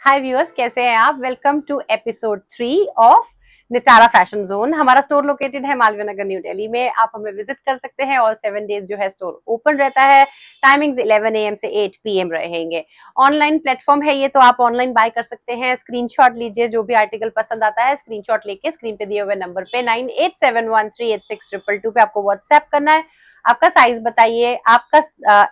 हाय viewers, कैसे हैं आप। Welcome to episode 3 of Nitara fashion zone. हमारा स्टोर लोकेटेड है मालवीय नगर, न्यू दिल्ली में। आप हमें विजिट कर सकते हैं। ऑल 7 डेज जो है स्टोर ओपन रहता है। टाइमिंग्स 11 AM से 8 PM रहेंगे। ऑनलाइन प्लेटफॉर्म है ये, तो आप ऑनलाइन बाय कर सकते हैं। स्क्रीनशॉट लीजिए, जो भी आर्टिकल पसंद आता है स्क्रीनशॉट लेके स्क्रीन पे दिए हुए नंबर पे 9871386222 पे आपको व्हाट्सएप करना है। आपका साइज बताइए, आपका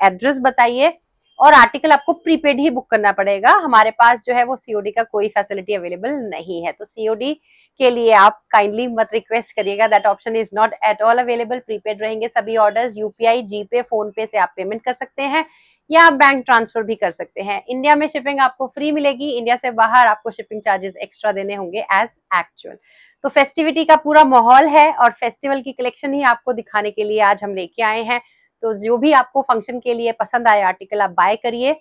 एड्रेस बताइए और आर्टिकल आपको प्रीपेड ही बुक करना पड़ेगा। हमारे पास जो है वो सीओडी का कोई फैसिलिटी अवेलेबल नहीं है, तो सीओडी के लिए आप काइंडली मत रिक्वेस्ट करिएगा, that option is not at all available. Prepaid रहेंगे सभी ऑर्डर्स। यूपीआई, जीपे, फोन पे से आप पेमेंट कर सकते हैं या आप बैंक ट्रांसफर भी कर सकते हैं। इंडिया में शिपिंग आपको फ्री मिलेगी, इंडिया से बाहर आपको शिपिंग चार्जेस एक्स्ट्रा देने होंगे एज एक्चुअल। तो फेस्टिविटी का पूरा माहौल है और फेस्टिवल की कलेक्शन ही आपको दिखाने के लिए आज हम लेके आए हैं। तो जो भी आपको फंक्शन के लिए पसंद आए आर्टिकल आप बाय करिए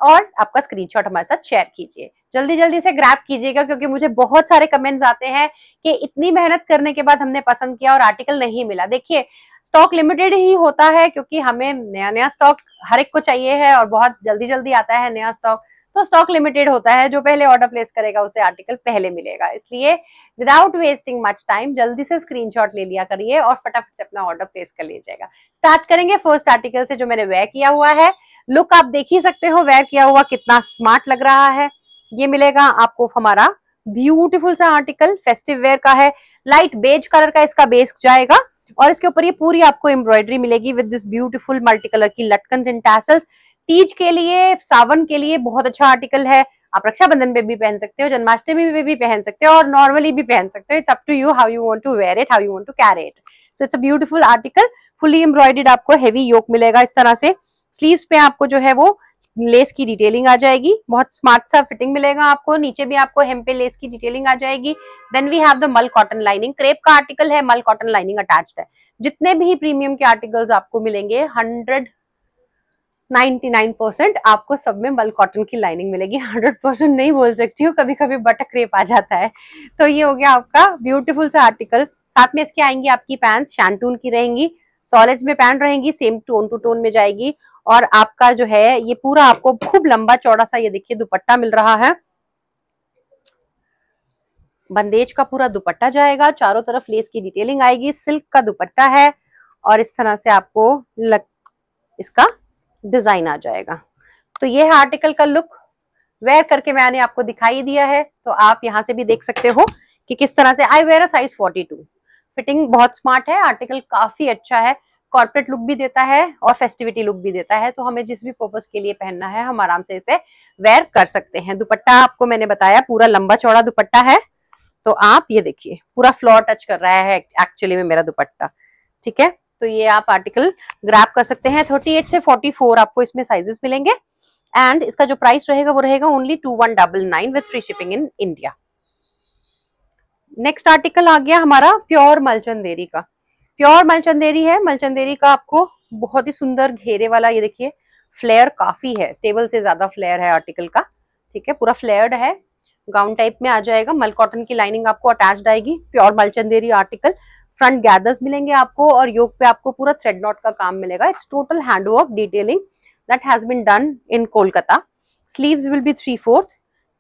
और आपका स्क्रीनशॉट हमारे साथ शेयर कीजिए। जल्दी जल्दी से ग्रैब कीजिएगा, क्योंकि मुझे बहुत सारे कमेंट्स आते हैं कि इतनी मेहनत करने के बाद हमने पसंद किया और आर्टिकल नहीं मिला। देखिए, स्टॉक लिमिटेड ही होता है, क्योंकि हमें नया नया स्टॉक हर एक को चाहिए है और बहुत जल्दी जल्दी आता है नया स्टॉक। तो स्टॉक लिमिटेड होता है, जो पहले ऑर्डर प्लेस करेगा उसे आर्टिकल पहले मिलेगा। इसलिए विदाउट वेस्टिंग मच टाइम जल्दी से स्क्रीनशॉट ले लिया करिए और फटाफट से अपना ऑर्डर प्लेस कर लीजिएगा। स्टार्ट करेंगे फर्स्ट आर्टिकल से, जो मैंने वेयर किया हुआ है। लुक आप देख ही सकते हो वेयर किया हुआ कितना स्मार्ट लग रहा है। ये मिलेगा आपको हमारा ब्यूटीफुल सा आर्टिकल, फेस्टिव वेयर का है। लाइट बेज कलर का इसका बेस जाएगा और इसके ऊपर ये पूरी आपको एम्ब्रॉयडरी मिलेगी with this beautiful multi colour की लटकन एंड टैसल्स। तीज के लिए, सावन के लिए बहुत अच्छा आर्टिकल है। आप रक्षाबंधन पे भी पहन सकते हो, जन्माष्टमी पे भी पहन सकते हो और नॉर्मली भी पहन सकते हो। It's up to you how you want to wear it, how you want to carry it. So it's a beautiful article, fully embroidered. आपको हेवी योक मिलेगा इस तरह से। स्लीव्स पे आपको जो है वो लेस की डिटेलिंग आ जाएगी, बहुत स्मार्ट सा फिटिंग मिलेगा आपको। नीचे भी आपको हेम पे लेस की डिटेलिंग आ जाएगी। देन वी हैव द मल कॉटन लाइनिंग। क्रेप का आर्टिकल है, मल कॉटन लाइनिंग अटैच्ड है। जितने भी प्रीमियम के आर्टिकल्स आपको मिलेंगे 199% आपको सब में मल कॉटन की लाइनिंग मिलेगी। 100% नहीं बोल सकती हूँ, कभी कभी बटक क्रेप आ जाता है। तो ये हो गया आपका ब्यूटीफुल सा आर्टिकल। साथ में इसके आएंगी आपकी पैंट्स, शैंटून की रहेंगी, सॉलिड्स में पैंट रहेंगी, सेम टोन टू टोन में जाएगी। और आपका जो है ये पूरा आपको खूब लंबा चौड़ा सा ये देखिए दुपट्टा मिल रहा है। बंदेज का पूरा दुपट्टा जाएगा, चारों तरफ लेस की डिटेलिंग आएगी। सिल्क का दुपट्टा है और इस तरह से आपको इसका डिजाइन आ जाएगा। तो ये है आर्टिकल का लुक। वेयर करके मैंने आपको दिखाई दिया है, तो आप यहां से भी देख सकते हो कि किस तरह से। आई वेयर अ साइज 42। फिटिंग बहुत स्मार्ट है, आर्टिकल काफी अच्छा है, कॉर्पोरेट लुक भी देता है और फेस्टिविटी लुक भी देता है। तो हमें जिस भी पर्पस के लिए पहनना है हम आराम से इसे वेयर कर सकते हैं। दुपट्टा आपको मैंने बताया पूरा लंबा चौड़ा दुपट्टा है। तो आप ये देखिए पूरा फ्लोर टच कर रहा है एक्चुअली में मेरा दुपट्टा, ठीक है। तो ये आप आर्टिकल ग्रैब कर सकते हैं। 38 से 44 आपको इसमें साइजेस मिलेंगे एंड इसका जो प्राइस रहेगा वो रहेगा only 2199 with free shipping in India. Next article आ गया हमारा प्योर मलचंदेरी का। प्योर मलचंदेरी है। मलचंदेरी का आपको बहुत ही सुंदर घेरे वाला, ये देखिए फ्लेयर काफी है, टेबल से ज्यादा फ्लेयर है आर्टिकल का, ठीक है। पूरा फ्लेयर्ड है, गाउन टाइप में आ जाएगा। मल कॉटन की लाइनिंग आपको अटैच्ड आएगी। प्योर मलचंदेरी आर्टिकल। फ्रंट गैदर्स मिलेंगे आपको और योक पे आपको पूरा थ्रेड नॉट का काम मिलेगा। It's total handwork detailing that has been done in Kolkata. Sleeves will be 3/4।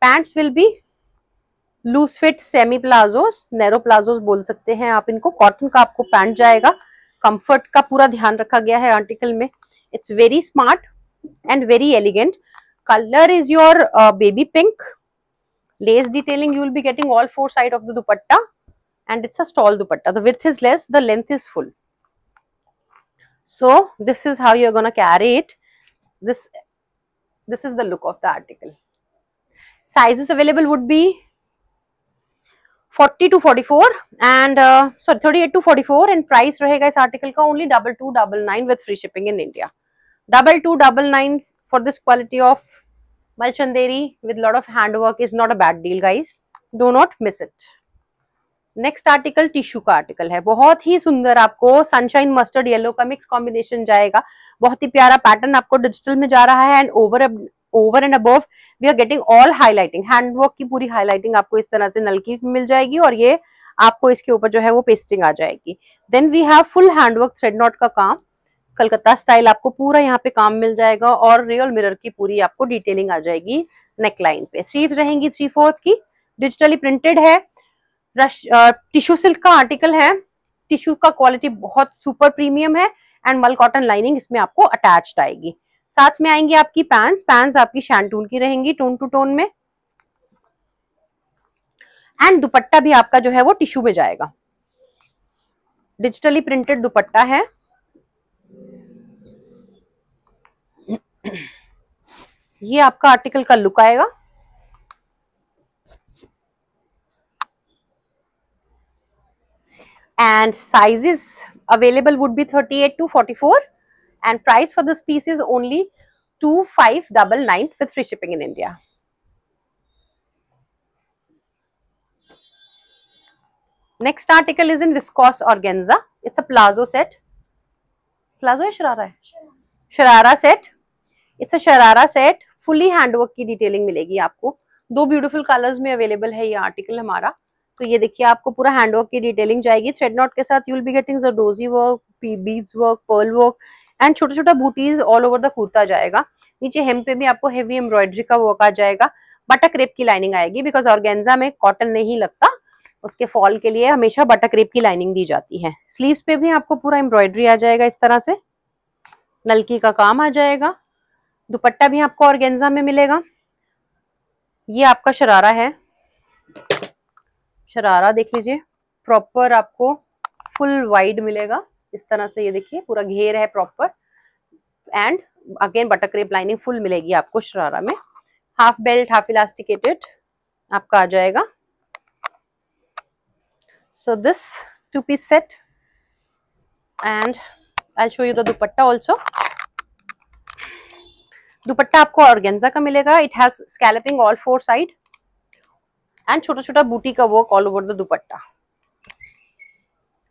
Pants will be loose fit semi palazzos, narrow palazzos बोल सकते हैं आप इनको। कॉटन का आपको पैंट जाएगा। कंफर्ट का पूरा ध्यान रखा गया है आर्टिकल में। It's very smart and very elegant. Colour is your baby pink. Lace detailing you will be getting all 4 sides of the dupatta and it's a stall dupatta. The width is less, the length is full. So this is how you're going to carry it. This is the look of the article. Sizes available would be 40 to 44 and 38 to 44 and price रहेगा इस article का only 2299 with free shipping in India. 2299 for this quality of Malchanderi with lot of handwork is not a bad deal, guys. Do not miss it. Next article tissue का article है। बहुत ही सुंदर, आपको sunshine mustard yellow का mix combination जाएगा। बहुत ही प्यारा pattern आपको डिजिटल में जा रहा है and over and above we are getting all highlighting. Handwork की पूरी हाईलाइटिंग आपको इस तरह से नलकी मिल जाएगी और ये आपको इसके ऊपर जो है वो पेस्टिंग आ जाएगी। Then we have full handwork thread knot का काम, कलकत्ता स्टाइल आपको पूरा यहाँ पे काम मिल जाएगा और रियल मिरर की पूरी आपको डिटेलिंग आ जाएगी। नेकलाइन पे। स्लीव्स रहेंगी 3/4 की, डिजिटली प्रिंटेड है, टिश्यू सिल्क का आर्टिकल है, टिश्यू का क्वालिटी बहुत सुपर प्रीमियम है एंड मल कॉटन लाइनिंग इसमें आपको अटैच्ड आएगी। साथ में आएंगी आपकी पैंट्स आपकी शैंटून की रहेंगी टोन टू टोन में, एंड दुपट्टा भी आपका जो है वो टिश्यू में जाएगा, डिजिटली प्रिंटेड दुपट्टा है। ये आपका आर्टिकल का लुक आएगा। And sizes available would be 38 to 44 and price for this piece is only 2599 with free shipping in India. Next article is in viscose organza. It's a palazzo set. Palazzo है शरारा है? Sharara set. It's a sharara set. Fully handwork की detailing मिलेगी आपको। 2 beautiful colours में available है ये article हमारा। तो ये देखिए आपको पूरा हैंडवर्क की डिटेलिंग जाएगी। थ्रेड नॉट के साथ you will be getting zardozi work, beads work, pearl work and छोटा छोटा booties all over the kurta जाएगा। नीचे हेम पे भी आपको हेवी एम्ब्रॉयडरी का वर्क आ जाएगा। बटक रेप की लाइनिंग आएगी बिकॉज ऑर्गेन्जा में कॉटन नहीं लगता, उसके फॉल के लिए हमेशा बटक रेप की लाइनिंग दी जाती है। स्लीव्स पे भी आपको पूरा एम्ब्रॉयडरी आ जाएगा, इस तरह से नलकी का काम आ जाएगा। दुपट्टा भी आपको ऑर्गेन्जा में मिलेगा। ये आपका शरारा है, शरारा देख लीजिए प्रॉपर आपको फुल वाइड मिलेगा इस तरह से। ये देखिए पूरा घेर है proper and again बटक rape lining full मिलेगी आपको शरारा में। हाफ बेल्ट हाफ इलास्टिकेटेड आपका आ जाएगा। So this 2-piece set and I will show you the dupatta also. दुपट्टा आपको ऑर्गेन्जा का मिलेगा। It has scalloping all 4 side and छोटा छोटा बूटी का work all over the dupatta.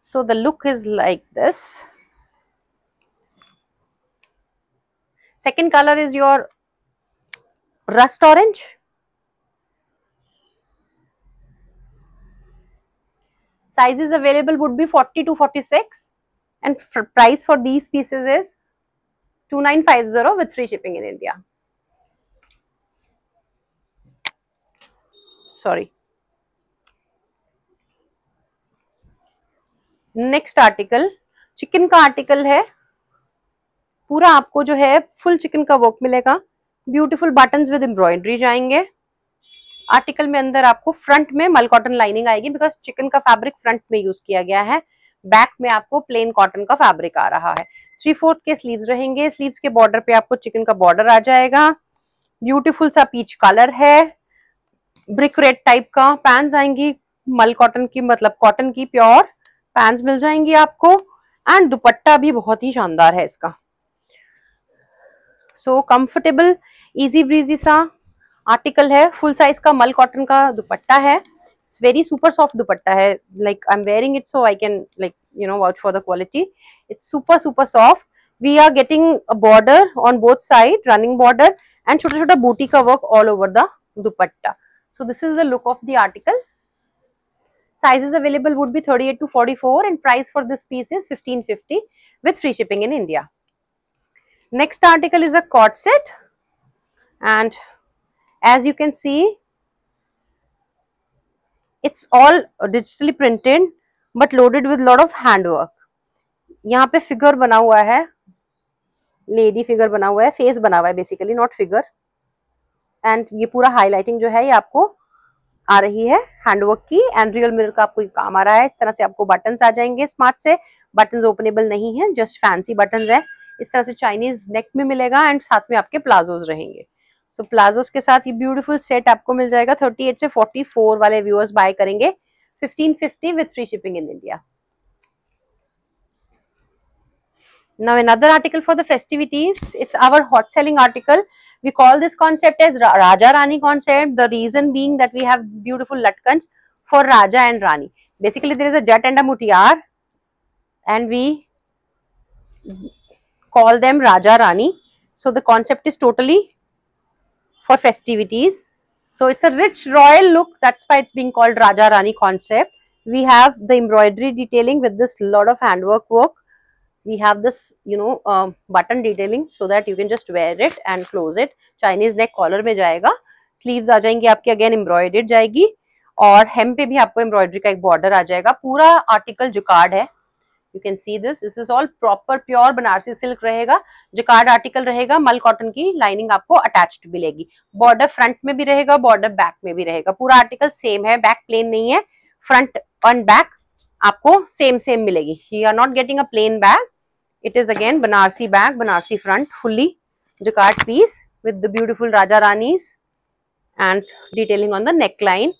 So the look is like this. Second color is your rust orange. Sizes available would be 40 to 46 and price for these pieces is 2950 with free shipping in India. Sorry. Next article chicken का article है। पूरा आपको जो है full chicken का work मिलेगा। Beautiful buttons with embroidery जाएंगे। Article में अंदर आपको फ्रंट में मल कॉटन लाइनिंग आएगी बिकॉज चिकन का फैब्रिक फ्रंट में यूज किया गया है। बैक में आपको प्लेन कॉटन का फैब्रिक आ रहा है। 3/4 के स्लीव्स रहेंगे। स्लीव्स के बॉर्डर पे आपको चिकन का बॉर्डर आ जाएगा। ब्यूटीफुल सा पीच कलर है, ब्रिक रेड टाइप का। पैंट्स आएंगी मल कॉटन की, मतलब कॉटन की प्योर पैंट्स मिल जाएंगी आपको एंड दुपट्टा भी बहुत ही शानदार है इसका। सो कंफर्टेबल इजी ब्रीजी सा आर्टिकल है। फुल साइज का मल कॉटन का दुपट्टा है। It's very super soft dupatta है। Like I am wearing it so I can like vouch for the quality. It's super super soft. We are getting a border on both side, running border and छोटा छोटा बूटी का work all over the dupatta. So this is the look of the article. Sizes available would be 38 to 44 and price for this piece is 1550 with free shipping in India. Next article is a cord set and as you can see it's all digitally printed but loaded with lot of handwork. यहाँ पे figure बना हुआ है, lady figure बना हुआ है, face बना हुआ है बेसिकली, नॉट फिगर। एंड ये पूरा हाईलाइटिंग जो है ये आपको आ रही है हैंडवर्क की एंड रियल मिरर का आपको काम आ रहा है। इस तरह से आपको बटन्स आ जाएंगे स्मार्ट से। बटन्स ओपनेबल नहीं है, जस्ट फैंसी बटन्स है। इस तरह से चाइनीज नेक में मिलेगा एंड साथ में आपके प्लाजोज रहेंगे। सो प्लाजोज के साथ ये ब्यूटीफुल सेट आपको मिल जाएगा। 38 से 44 वाले व्यूअर्स बाय करेंगे 1550 with free shipping in India. Now another article for the festivities. It's our hot selling article. We call this concept as Raja Rani concept. The reason being that we have beautiful latkans for Raja and Rani. Basically there is a jat and a mutiyar and we call them Raja Rani. So the concept is totally for festivities. So it's a rich royal look. That's why it's being called Raja Rani concept. We have the embroidery detailing with this lot of handwork work. We have this button detailing so that you can just wear it and close it. Chinese neck collar में जाएगा। Sleeves आ जाएंगी आपकी, again embroidered जाएगी, और हेम पे भी आपको embroidery का एक बॉर्डर आ जाएगा। पूरा आर्टिकल जुकार्ड है, you can see this is all proper pure Banarasi silk रहेगा, जुकार्ड आर्टिकल रहेगा, मल कॉटन की लाइनिंग आपको अटैच्ड मिलेगी। बॉर्डर फ्रंट में भी रहेगा, बॉर्डर बैक में भी रहेगा, पूरा आर्टिकल सेम है, बैक प्लेन नहीं है, फ्रंट एंड बैक आपको सेम मिलेगी। You are not getting a plain bag, it is again Banarasi bag, Banarasi front, fully jacquard piece with the beautiful Raja Ranis and detailing on the neckline.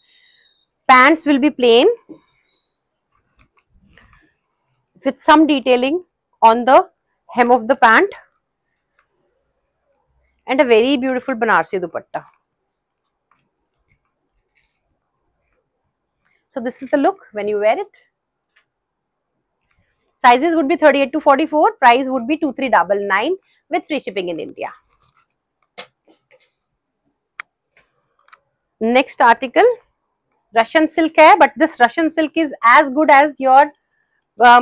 Pants will be plain with some detailing on the hem of the pant and a very beautiful Banarsi dupatta. So this is the look when you wear it. Sizes would be 38 to 44, price would be 2399 with free shipping in India. Next article, Russian silk hai, but this Russian silk is as good as your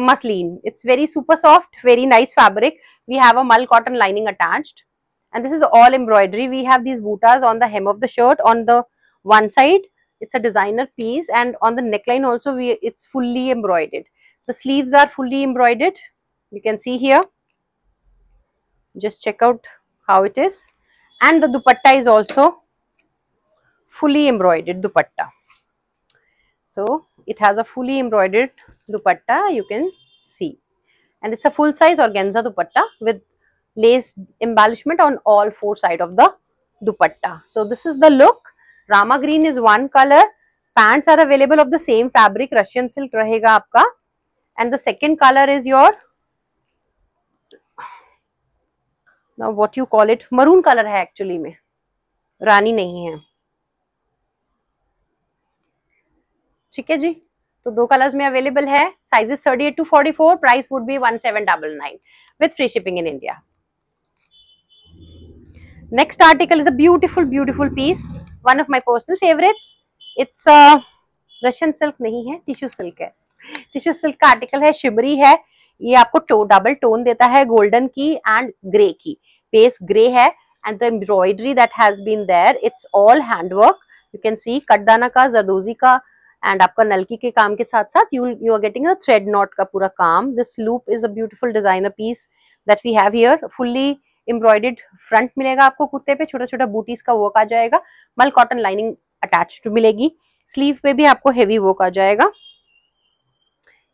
muslin. It's very super soft, very nice fabric. We have a mull cotton lining attached, and this is all embroidery. We have these bootas on the hem of the shirt on the one side. It's a designer piece, and on the neckline also it's fully embroidered. The sleeves are fully embroidered. You can see here. Just check out how it is, and the dupatta is also fully embroidered dupatta. So it has a fully embroidered dupatta, you can see, and it's a full size organza dupatta with lace embellishment on all four sides of the dupatta. So this is the look. Rama green is one color. Pants are available of the same fabric, Russian silk rahega aapka, and the second color is your, now what you call it, maroon color hai actually mein, rani nahi hai. ठीक है जी, तो दो colours में available है, sizes 38 to 44, price would be 1799 with free shipping in India. Next article is a beautiful piece, one of my personal favourites. It's Russian silk नहीं है, tissue silk है. Tissue silk का आर्टिकल है, shimmery है, ये आपको double tone देता है, गोल्डन की एंड ग्रे की, बेस ग्रे है, and the embroidery that has been there, it's all handwork. You can सी कटदाना का, जरदोजी का, एंड आपका नलकी के काम के साथ साथ you are getting a thread knot का पूरा काम. This loop is a beautiful designer piece that we have here. Fully embroidered front मिलेगा आपको, कुर्ते पे छोटा छोटा बूटीज का वर्क आ जाएगा, मल कॉटन लाइनिंग अटैच्ड मिलेगी, स्लीव पे भी आपको हेवी वर्क आ जाएगा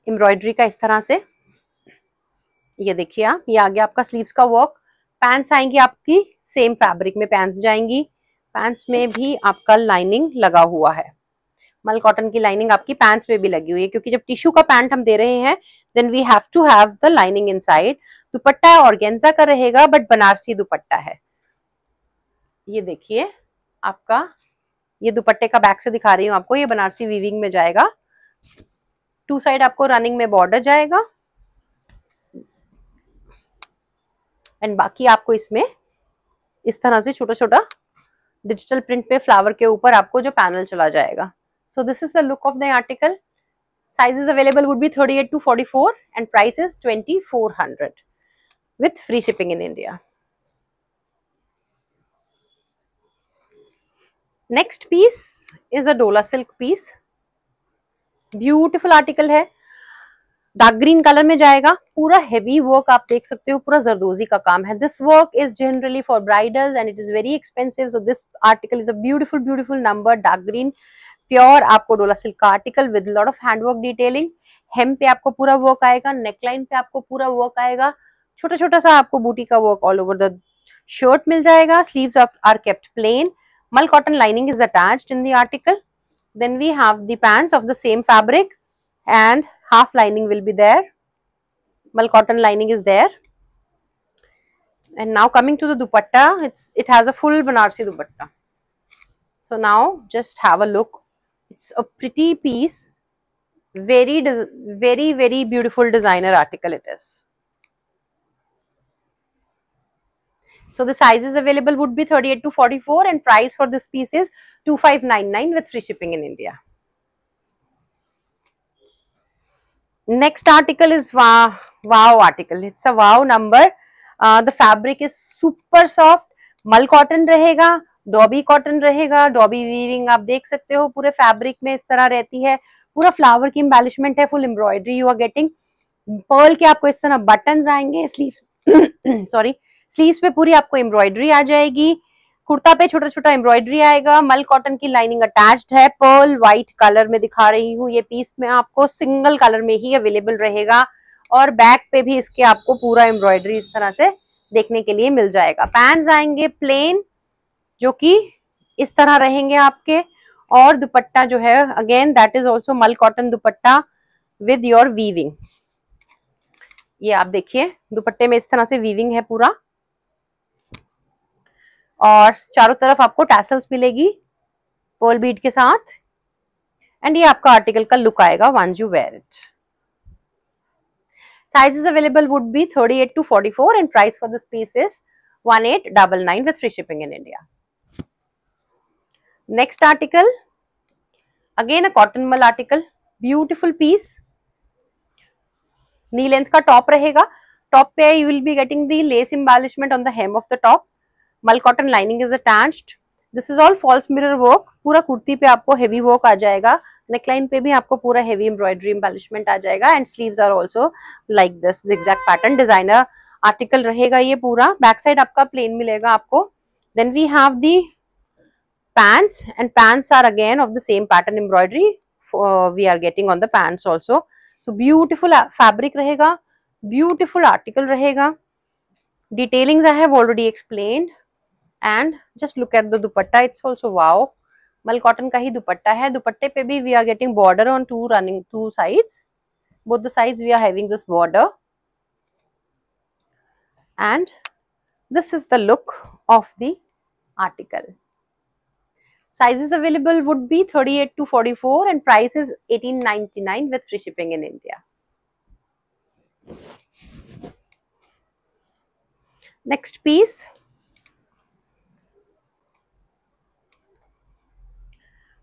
एम्ब्रॉयडरी का इस तरह से. ये देखिए आप, ये आ गया आपका स्लीव्स का वर्क. पैंट्स आएंगी आपकी सेम फैब्रिक में, पैंट्स जाएंगी, पैंट्स में भी आपका लाइनिंग लगा हुआ है, मल कॉटन की लाइनिंग आपकी पैंट्स में भी लगी हुई है, क्योंकि जब टिश्यू का पैंट हम दे रहे हैं then we have to have the lining inside. Dupatta organza का रहेगा बट बनारसी दुपट्टा है. ये देखिए आपका, ये दुपट्टे का बैक से दिखा रही हूँ आपको, ये बनारसी वीविंग में जाएगा, टू साइड आपको रनिंग में बॉर्डर जाएगा, एंड बाकी आपको इसमें इस तरह से छोटा छोटा डिजिटल प्रिंट पे फ्लावर के ऊपर आपको जो पैनल चला जाएगा. So this is the look of the article. Sizes available would be 38 to 44 and price is 2400 with free shipping in India. Next piece is a Dola silk piece. Beautiful article है, dark green colour में जाएगा, पूरा heavy work आप देख सकते हो, पूरा जरदोजी का काम है. This work is generally for bridals and it is very expensive, so this article is a beautiful number, dark green pure आपको डोला सिल्क का article with lot of handwork detailing. Hem पे आपको पूरा वर्क आएगा, नेकलाइन पे आपको पूरा work आएगा, छोटा छोटा सा आपको बूटी का work all over the shirt मिल जाएगा. स्लीव्स आर केप्ट प्लेन, मल cotton lining is attached in the article. Then we have the pants of the same fabric and half lining will be there, mul cotton lining is there. And now coming to the dupatta, it has a full Banarsi dupatta. So now just have a look, it's a pretty piece, very beautiful designer article it is. So the sizes available would be 38 to 44 and price for this piece is 2599 with free shipping in India. Next article is wow article. It's a wow number. The fabric is super soft, मल cotton रहेगा, dobby cotton रहेगा, dobby weaving आप देख सकते हो पूरे fabric में इस तरह रहती है, पूरा फ्लावर की एम्बेलिशमेंट है, full embroidery you are getting. Pearl के आपको इस तरह बटन्स आएंगे, स्लीव्स सॉरी स्लीव्स पे पूरी आपको एम्ब्रॉयडरी आ जाएगी, कुर्ता पे छोटा छोटा एम्ब्रॉयडरी आएगा, मल कॉटन की लाइनिंग अटैच्ड है, पर्ल व्हाइट कलर में दिखा रही हूँ, ये पीस में आपको सिंगल कलर में ही अवेलेबल रहेगा, और बैक पे भी इसके आपको पूरा एम्ब्रॉयडरी इस तरह से देखने के लिए मिल जाएगा। पैंट्स आएंगे प्लेन जो कि इस तरह रहेंगे आपके, और दुपट्टा जो है अगेन दैट इज ऑल्सो मल cotton dupatta with your weaving. ये आप देखिए दुपट्टे में इस तरह से वीविंग है पूरा, और चारों तरफ आपको टैसल्स मिलेगी पर्ल बीड के साथ, एंड ये आपका आर्टिकल का लुक आएगा once you wear it. Sizes available would be 38 to 44 and price for this piece is 1899 with free shipping in India. Next article, again a cotton mal article, beautiful piece, knee length का top रहेगा, top पे you will be getting the lace embellishment on the hem of the top, mal cotton lining is attached, this is all false mirror work, पूरा कुर्ती पे आपको heavy work आ जाएगा, neckline पे भी आपको पूरा हेवी एम्ब्रॉयडरी एम्बेलिशमेंट आ जाएगा, and sleeves are also like this zigzag pattern, designer article रहेगा ये पूरा, बैक साइड आपका प्लेन मिलेगा आपको। Then we have the pants, and pants are again of the same pattern embroidery we are getting on the pants also. So beautiful fabric रहेगा, beautiful article रहेगा, detailings I have already explained, and just look at the dupatta, it's also wow, मल cotton का ही दुपट्टा है, दुपट्टे पे भी we are getting border on two sides, both the sides we are having this border, and this is the look of the article. Sizes available would be 38 to 44 and price is 1899 with free shipping in India. Next piece,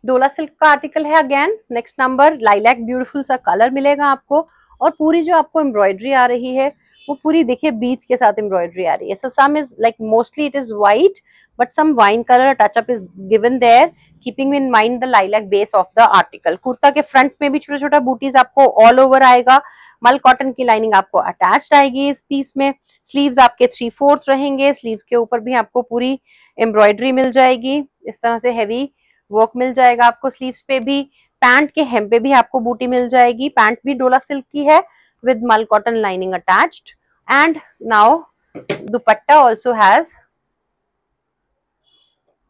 डोला silk का article है, again next number, lilac beautiful सा colour मिलेगा आपको, और पूरी जो आपको एम्ब्रॉयडरी आ रही है वो पूरी देखिए बीच के साथ एम्ब्रॉयडरी आ रही है, so some is like mostly it is white but some wine colour touch up is given there, keeping in mind the lilac base of the article. Kurta के फ्रंट में भी छोटा छोटा बूटीज आपको ऑल ओवर आएगा, मल कॉटन की लाइनिंग आपको अटैच्ड आएगी इस पीस में, स्लीव्स आपके 3/4 रहेंगे, स्लीव्स के ऊपर भी आपको पूरी एम्ब्रॉयडरी मिल जाएगी, इस तरह से हैवी वर्क मिल जाएगा आपको स्लीव्स पे भी, पैंट के hem पे भी आपको बूटी मिल जाएगी, पैंट भी डोला सिल्क की है विद मल cotton lining attached, and now dupatta also has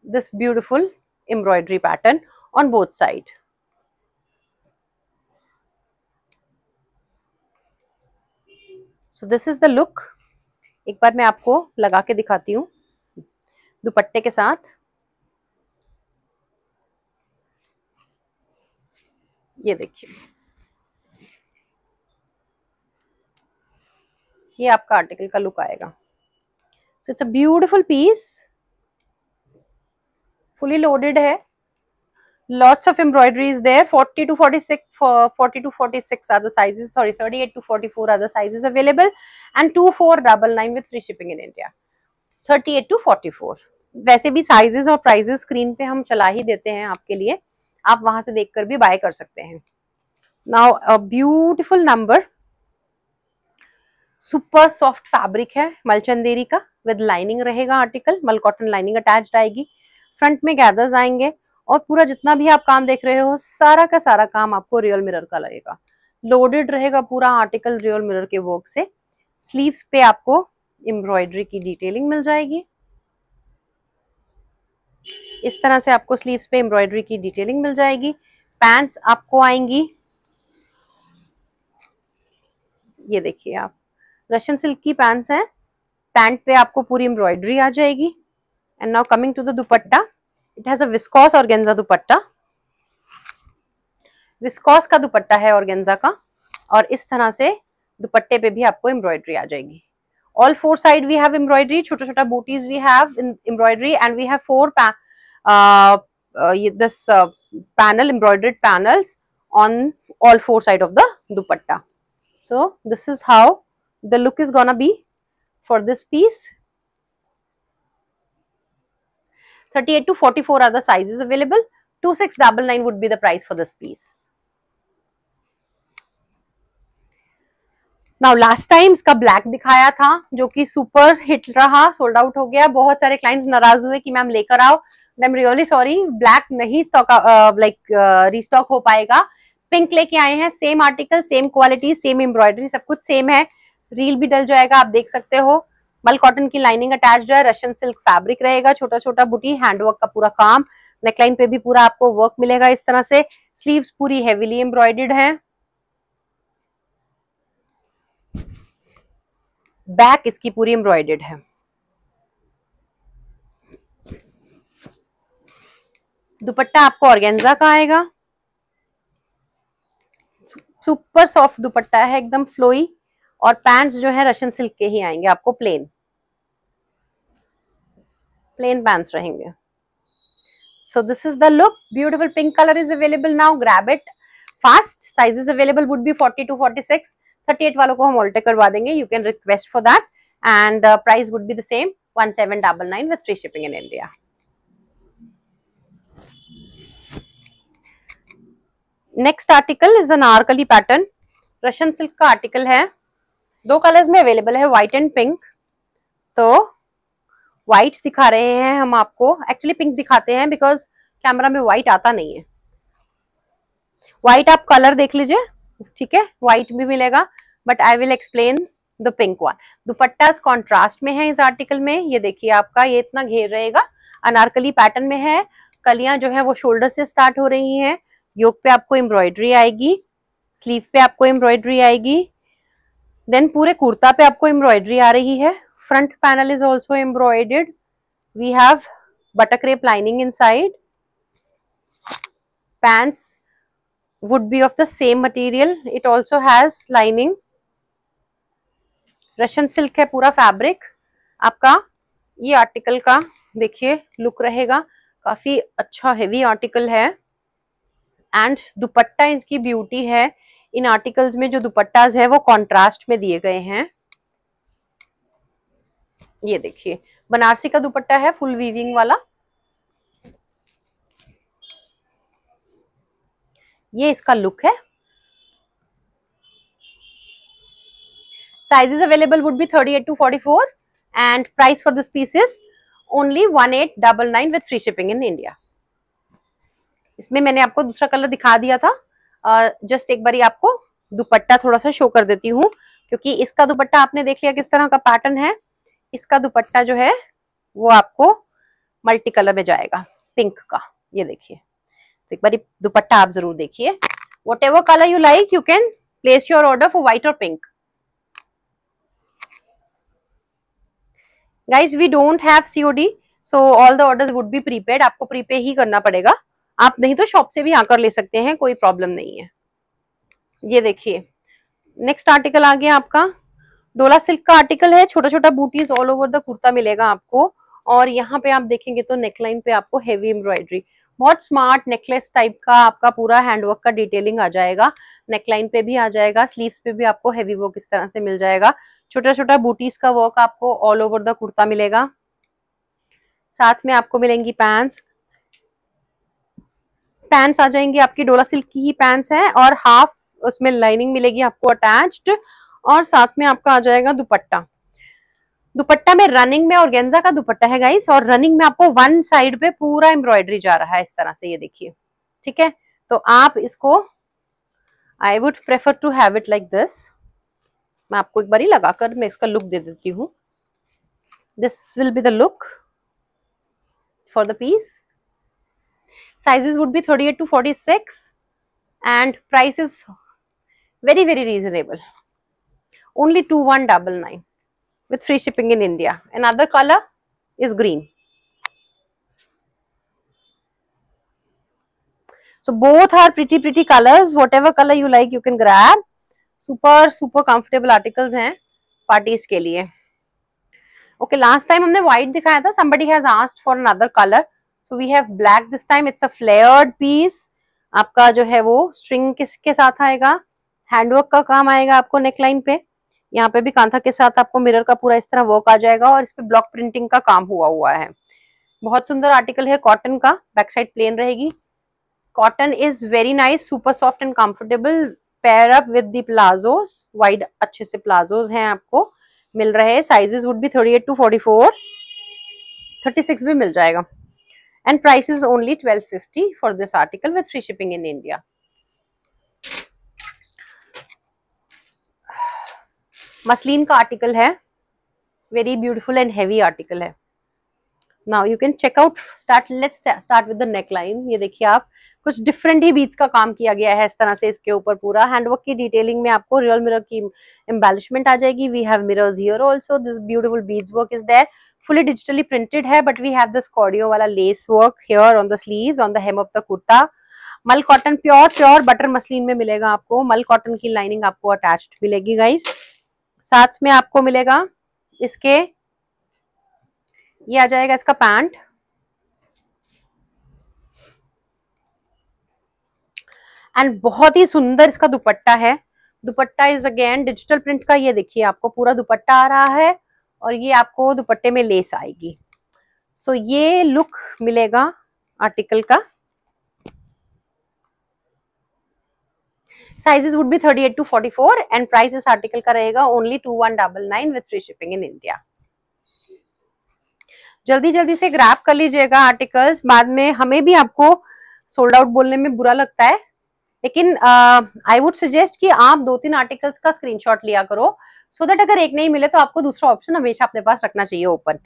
this beautiful embroidery pattern on both side. So this is the look, एक बार मैं आपको लगा के दिखाती हूँ दुपट्टे के साथ, ये देखिए ये आपका आर्टिकल का लुक आएगा। So it's a beautiful piece, fully loaded है, lots of embroidery is there, 40 to 46 are the sizes, sorry 38 to 44 are the sizes available and 2499 with free shipping in India। 38 to 44 वैसे भी sizes और prices screen पे हम चला ही देते हैं आपके लिए, आप वहां से देखकर भी बाय कर सकते हैं। नाउ अ beautiful number, super soft fabric है मलचंदेरी का, विद लाइनिंग रहेगा आर्टिकल, मल कॉटन लाइनिंग अटैच्ड आएगी, फ्रंट में गैदर्स आएंगे, और पूरा जितना भी आप काम देख रहे हो सारा का सारा काम आपको रियल मिरर का लगेगा, लोडेड रहेगा पूरा आर्टिकल रियल मिरर के वर्क से, स्लीव्स पे आपको एम्ब्रॉयडरी की डिटेलिंग मिल जाएगी, इस तरह से आपको स्लीव्स पे एम्ब्रॉयडरी की डिटेलिंग मिल जाएगी, पैंट्स आपको आएंगी, ये देखिए आप रशियन सिल्क की पैंट्स हैं, पैंट पे आपको पूरी एम्ब्रॉयडरी आ जाएगी, and now coming to the dupatta, it has a viscose organza dupatta, viscose का दुपट्टा है ऑर्गेन्जा का, और इस तरह से दुपट्टे पे भी आपको एम्ब्रॉयडरी आ जाएगी, all 4 side we have embroidery, छोटा छोटा बूटीज we have in embroidery, and we have 4 this panel, embroidered panels on all 4 sides of the dupatta. So this is how the look is gonna be for this piece. 38 to 44 are the sizes available. 2699 would be the price for this piece. Now last time इसका black दिखाया था जो कि super hit रहा, sold out हो गया। बहुत सारे क्लाइंट्स नाराज हुए कि मैम लेकर आओ। I am really sorry, black नहीं स्टॉक रीस्टॉक हो पाएगा। पिंक लेके आए हैं, same article, same quality, same embroidery, सब कुछ सेम है। रील भी डल जाएगा, आप देख सकते हो। मल कॉटन की लाइनिंग अटैच्ड है, रशियन सिल्क फैब्रिक रहेगा, छोटा छोटा बूटी, हैंडवर्क का पूरा काम, नेकलाइन पे भी पूरा आपको वर्क मिलेगा इस तरह से। स्लीव्स पूरी हेवीली एम्ब्रॉयडर्ड है। बैक इसकी पूरी एम्ब्रॉयडर्ड है। दुपट्टा आपको ऑर्गेन्जा का आएगा, सुपर सॉफ्ट दुपट्टा है, एकदम फ्लोई। और पैंट्स जो है रशियन सिल्क के ही आएंगे आपको, प्लेन पैंट्स रहेंगे। So this is the look. Beautiful pink color is available now. Grab it fast. Sizes available would be 40 to 46. 38 वालों को हम ऑल्टर करवा देंगे. You can request for that. And price would be the same, 1799 with free shipping in India. Next article is an Anarkali pattern. Russian silk का article है. दो colours में available है, व्हाइट एंड पिंक। तो व्हाइट दिखा रहे हैं हम आपको, एक्चुअली पिंक दिखाते हैं बिकॉज कैमरा में व्हाइट आता नहीं है। व्हाइट आप कलर देख लीजिए, ठीक है, व्हाइट भी मिलेगा, but I will explain the pink one. Dupatta contrast में है इस आर्टिकल में, ये देखिए आपका ये इतना घेर रहेगा, अनारकली पैटर्न में है। कलियां जो है वो शोल्डर से स्टार्ट हो रही हैं। योक पे आपको एम्ब्रॉयडरी आएगी, स्लीव पे आपको एम्ब्रॉयडरी आएगी, देन पूरे कुर्ता पे आपको एम्ब्रॉयडरी आ रही है। Front panel is also embroidered. We have buttercrepe lining inside. Pants would be of the same material. It also has lining. Russian silk है पूरा फैब्रिक आपका। ये आर्टिकल का देखिए लुक रहेगा, काफी अच्छा हेवी आर्टिकल है। एंड दुपट्टा इसकी ब्यूटी है, इन आर्टिकल्स में जो दुपट्टाज है वो कॉन्ट्रास्ट में दिए गए हैं। ये देखिए बनारसी का दुपट्टा है, फुल वीविंग वाला। ये इसका लुक है। Sizes available would be 38 to 44 and price for this piece is only 1899 with free shipping in India. इसमें मैंने आपको दूसरा कलर दिखा दिया था, जस्ट एक बारी आपको दुपट्टा थोड़ा सा शो कर देती हूँ, क्योंकि इसका दुपट्टा आपने देख लिया किस तरह का पैटर्न है। इसका दुपट्टा जो है वो आपको मल्टी कलर में जाएगा, पिंक का। ये देखिए, तो एक बार दुपट्टा आप जरूर देखिए। Whatever colour you like you can place your order for white और pink. Guys we don't have COD, so all the orders would be prepaid. आपको प्रीपे ही करना पड़ेगा, आप नहीं तो शॉप से भी आकर ले सकते हैं, कोई प्रॉब्लम नहीं है। ये देखिए नेक्स्ट आर्टिकल आ गया आपका, डोला सिल्क का आर्टिकल है, छोटा छोटा booties all over the kurta मिलेगा आपको। और यहाँ पे आप देखेंगे तो नेकलाइन पे आपको हेवी एम्ब्रॉयडरी, बहुत स्मार्ट नेकलेस टाइप का आपका पूरा हैंडवर्क का डिटेलिंग आ जाएगा। नेकलाइन पे भी आ जाएगा, स्लीव्स पे भी आपको हेवी वर्क इस तरह से मिल जाएगा। छोटा छोटा बूटीज का वर्क आपको ऑल ओवर द कुर्ता मिलेगा। साथ में आपको मिलेंगी पैंट्स आ जाएंगी आपकी, डोला सिल्क की ही पैंट्स है और हाफ उसमें लाइनिंग मिलेगी आपको अटैच्ड। और साथ में आपका आ जाएगा दुपट्टा। दुपट्टा में रनिंग में ऑर्गेन्जा का दुपट्टा है गाइस, और रनिंग में आपको वन साइड पे पूरा एम्ब्रॉयडरी जा रहा है इस तरह से, ये देखिए, ठीक है। तो आप इसको, I would prefer to have it like this. मैं आपको एक बार ही लगाकर मैं इसका लुक दे देती हूँ। This will be the look for the piece. Sizes would be 38 to 46 and price is very reasonable, only 2199 with free shipping in India. Another color is green. So both are pretty colors, whatever color you like you can grab. super comfortable articles हैं parties के लिए। Okay, last time हमने white दिखाया था, somebody has asked for another color, so we have black this time. It's a flared piece, आपका जो है वो स्ट्रिंग किसके साथ आएगा, हैंडवर्क का काम आएगा आपको नेकलाइन पे। यहाँ पे भी कांथा के साथ आपको मिरर का पूरा इस तरह वर्क आ जाएगा और इस पे ब्लॉक प्रिंटिंग का काम हुआ है। बहुत सुंदर आर्टिकल है, कॉटन का, बैक साइड प्लेन रहेगी। Cotton is very nice, super soft and comfortable, pair up with the palazzos, wide अच्छे से प्लाजोस हैं आपको मिल रहे हैं। साइजेस वुड बी 38 to 44, 36 भी मिल जाएगा। And price is only 1250 for this article with free shipping in India. Muslin का आर्टिकल है, very beautiful and heavy article है। Now you can check out, let's start with the neck line. ये देखिए आप, कुछ डिफरेंट ही beats का काम किया गया है इस तरह से इसके ऊपर। पूरा हैंडवर्क की डिटेलिंग में आपको रियल मिरर की एम्बेलिशमेंट आ जाएगी। We have mirrors here also, this beautiful beads work is there, fully digitally printed है, बट वी हैव दिस कॉर्डियो वाला lace work here on the sleeves, on the hem of the kurta. Mul cotton, pure butter muslin में मिलेगा आपको। मल cotton की lining आपको attached मिलेगी गाइस। साथ में आपको मिलेगा इसके, ये आ जाएगा इसका पैंट, एंड बहुत ही सुंदर इसका दुपट्टा है। दुपट्टा इज अगेन डिजिटल प्रिंट का। ये देखिए आपको पूरा दुपट्टा आ रहा है और ये आपको दुपट्टे में लेस आएगी। सो ये लुक मिलेगा आर्टिकल का। Sizes would be 38 to 44 and price इस आर्टिकल का रहेगा only 2199 with free shipping in India. जल्दी जल्दी से ग्रैब कर लीजिएगा आर्टिकल्स, बाद में हमें भी आपको सोल्ड आउट बोलने में बुरा लगता है, लेकिन आई वुड सजेस्ट कि आप 2-3 आर्टिकल्स का स्क्रीनशॉट लिया करो, सो दैट अगर एक नहीं मिले तो आपको दूसरा ऑप्शन हमेशा अपने पास रखना चाहिए ओपन।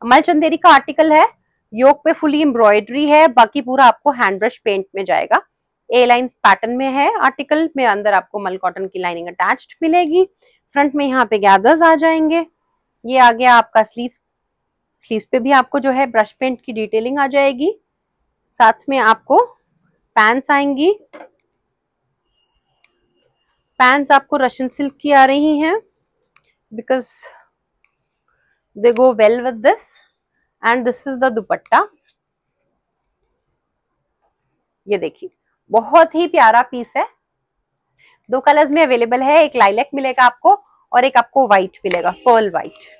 मल चंदेरी का आर्टिकल है, योक पे फुली एम्ब्रॉयडरी है, बाकी पूरा आपको हैंड ब्रश पेंट में जाएगा। ए लाइन पैटर्न में है आर्टिकल में, अंदर आपको मल कॉटन की लाइनिंग अटैच्ड मिलेगी। फ्रंट में यहाँ पे गैदर्स आ जाएंगे। ये आ गया आपका स्लीव्स पे भी आपको जो है ब्रश पेंट की डिटेलिंग आ जाएगी। साथ में आपको पैंट्स आएंगी, पैंट्स आपको रशियन सिल्क की आ रही हैं because they go well with this, and this is the दुपट्टा। ये देखिए बहुत ही प्यारा पीस है, 2 कलर्स में अवेलेबल है, एक लाइलैक मिलेगा आपको और एक आपको व्हाइट मिलेगा, पर्ल व्हाइट।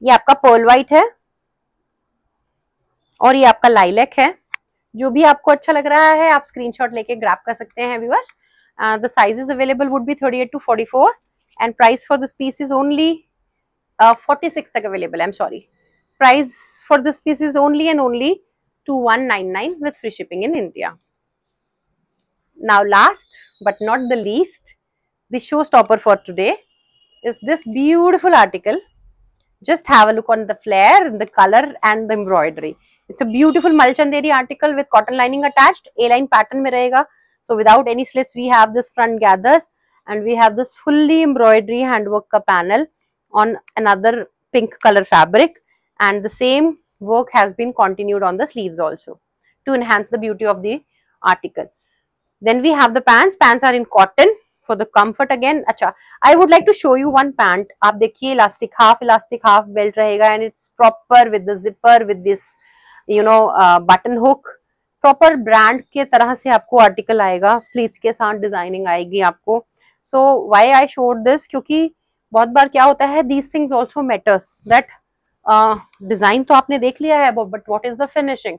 ये आपका पर्ल व्हाइट है और ये आपका लाइलैक है। जो भी आपको अच्छा लग रहा है आप स्क्रीनशॉट लेके ग्रैब कर सकते हैं viewers. The sizes available would be 38 to 44 and price for this piece is only 46 तक available, I am sorry. Price for this piece is only and only 2199 with free shipping in India. Now last but not the least, the showstopper for today is this beautiful article. Just have a look on the flare, the color and the embroidery. It's a beautiful Malchanderi article with cotton lining attached, A-line pattern में रहेगा. So without any slits we have this front gathers and we have this fully embroidery handwork का panel on another pink color fabric, and the same work has been continued on the sleeves also to enhance the beauty of the article. Then we have the pants. Pants are in cotton for the comfort again. अच्छा, I would like to show you one pant. आप देखिए elastic half belt रहेगा and it's proper with the zipper with this button hook. Proper brand के तरह से आपको article आएगा, pleats के साथ डिजाइनिंग आएगी आपको. So why I showed this, क्योंकि बहुत बार क्या होता है, these things also matters, that design तो आपने देख लिया है, but what is the finishing,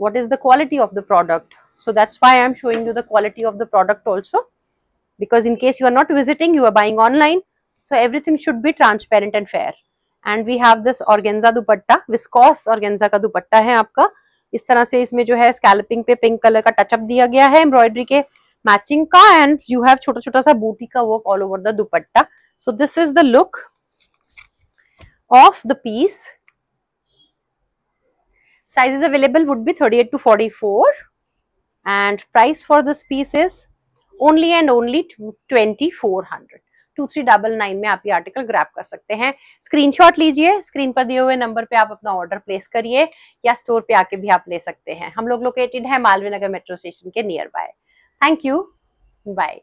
what is the quality of the product. So that's why I am showing you the quality of the product also, because in case you are not visiting, you are buying online, so everything should be transparent and fair. And we have this organza dupatta, viscose organza का दुपट्टा है आपका, इस तरह से इसमें जो है scalping पे पिंक कलर का टचअप दिया गया है एम्ब्रॉयडरी के मैचिंग का, एंड यू हैव छोटा छोटा सा बूटी का work all over the dupatta. So this is the look of the piece. Sizes available would be 38 to 44 and price for this piece is only and only 2400. 2399 में आप ये article grab कर सकते हैं. स्क्रीनशॉट लीजिए, स्क्रीन पर दिए हुए नंबर पे आप अपना ऑर्डर प्लेस करिए या स्टोर पे आके भी आप ले सकते हैं. हम लोग लोकेटेड है मालवीय नगर मेट्रो स्टेशन के nearby. Thank you, bye.